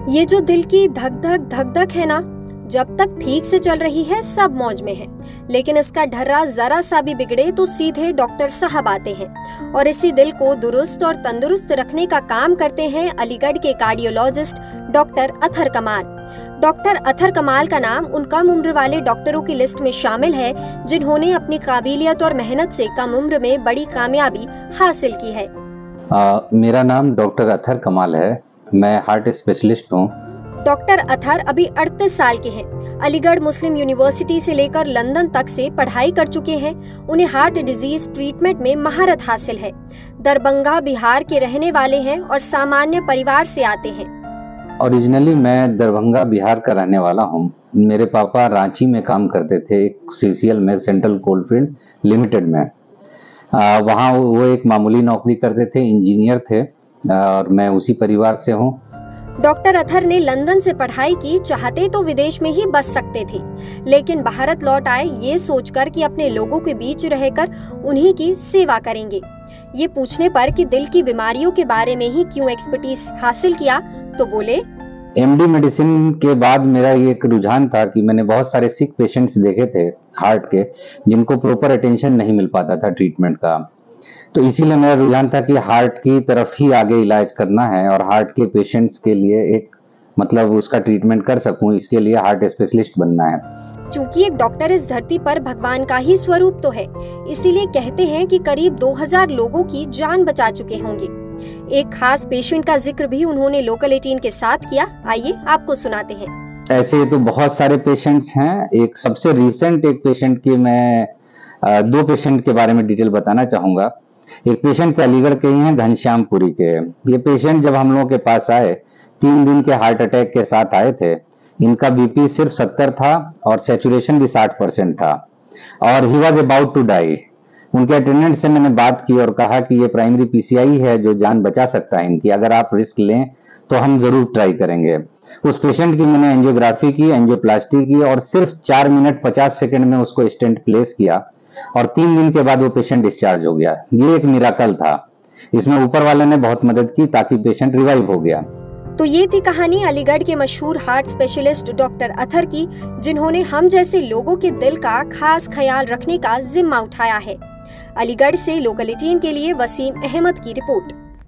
ये जो दिल की धक धक है ना, जब तक ठीक से चल रही है सब मौज में है, लेकिन इसका ढर्रा जरा सा भी बिगड़े तो सीधे डॉक्टर साहब आते हैं और इसी दिल को दुरुस्त और तंदुरुस्त रखने का काम करते हैं अलीगढ़ के कार्डियोलॉजिस्ट डॉक्टर अतहर कमाल। डॉक्टर अतहर कमाल का नाम उन कम उम्र वाले डॉक्टरों की लिस्ट में शामिल है जिन्होंने अपनी काबिलियत और मेहनत से कम उम्र में बड़ी कामयाबी हासिल की है। मेरा नाम डॉक्टर अतहर कमाल है, मैं हार्ट स्पेशलिस्ट हूँ। डॉक्टर अतहर अभी 38 साल के हैं। अलीगढ़ मुस्लिम यूनिवर्सिटी से लेकर लंदन तक से पढ़ाई कर चुके हैं। उन्हें हार्ट डिजीज ट्रीटमेंट में महारत हासिल है। दरभंगा बिहार के रहने वाले हैं और सामान्य परिवार से आते हैं। ओरिजिनली मैं दरभंगा बिहार का रहने वाला हूँ। मेरे पापा रांची में काम करते थे, CCL में, सेंट्रल कोलफील्ड लिमिटेड में। वहाँ वो एक मामूली नौकरी करते थे, इंजीनियर थे और मैं उसी परिवार से हूँ। डॉक्टर अतहर ने लंदन से पढ़ाई की, चाहते तो विदेश में ही बस सकते थे, लेकिन भारत लौट आए ये सोचकर कि अपने लोगों के बीच रहकर उन्हीं की सेवा करेंगे। ये पूछने पर कि दिल की बीमारियों के बारे में ही क्यों एक्सपर्टीज हासिल किया, तो बोले, MD मेडिसिन के बाद मेरा ये एक रुझान था कि मैंने बहुत सारे सिक पेशेंट्स देखे थे हार्ट के, जिनको प्रॉपर अटेंशन नहीं मिल पाता था ट्रीटमेंट का। तो इसीलिए मेरा रुझान था कि हार्ट की तरफ ही आगे इलाज करना है और हार्ट के पेशेंट्स के लिए एक उसका ट्रीटमेंट कर सकूं, इसके लिए हार्ट स्पेशलिस्ट बनना है। चूंकि एक डॉक्टर इस धरती पर भगवान का ही स्वरूप तो है, इसीलिए कहते हैं कि करीब 2000 लोगों की जान बचा चुके होंगे। एक खास पेशेंट का जिक्र भी उन्होंने लोकल 18 के साथ किया, आइए आपको सुनाते हैं। ऐसे तो बहुत सारे पेशेंट्स हैं। एक सबसे रिसेंट एक पेशेंट की मैं 2 पेशेंट के बारे में डिटेल बताना चाहूंगा। एक पेशेंट अलीगढ़ के ही हैं, घनश्यामपुरी के। ये पेशेंट जब हम लोगों के पास आए, 3 दिन के हार्ट अटैक के साथ आए थे। इनका BP सिर्फ 70 था और सैचुरेशन भी 60% था और ही वॉज अबाउट टू डाई। उनके अटेंडेंट से मैंने बात की और कहा कि ये प्राइमरी PCI है जो जान बचा सकता है इनकी, अगर आप रिस्क लें तो हम जरूर ट्राई करेंगे। उस पेशेंट की मैंने एंजियोग्राफी की, एंजियोप्लास्टी की और सिर्फ 4 मिनट 50 सेकेंड में उसको स्टेंट प्लेस किया और 3 दिन के बाद वो पेशेंट डिस्चार्ज हो गया। ये एक मिराकल था, इसमें ऊपर वाले ने बहुत मदद की ताकि पेशेंट रिवाइव हो गया। तो ये थी कहानी अलीगढ़ के मशहूर हार्ट स्पेशलिस्ट डॉक्टर अतहर की, जिन्होंने हम जैसे लोगों के दिल का खास ख्याल रखने का जिम्मा उठाया है। अलीगढ़ से लोकल 18 के लिए वसीम अहमद की रिपोर्ट।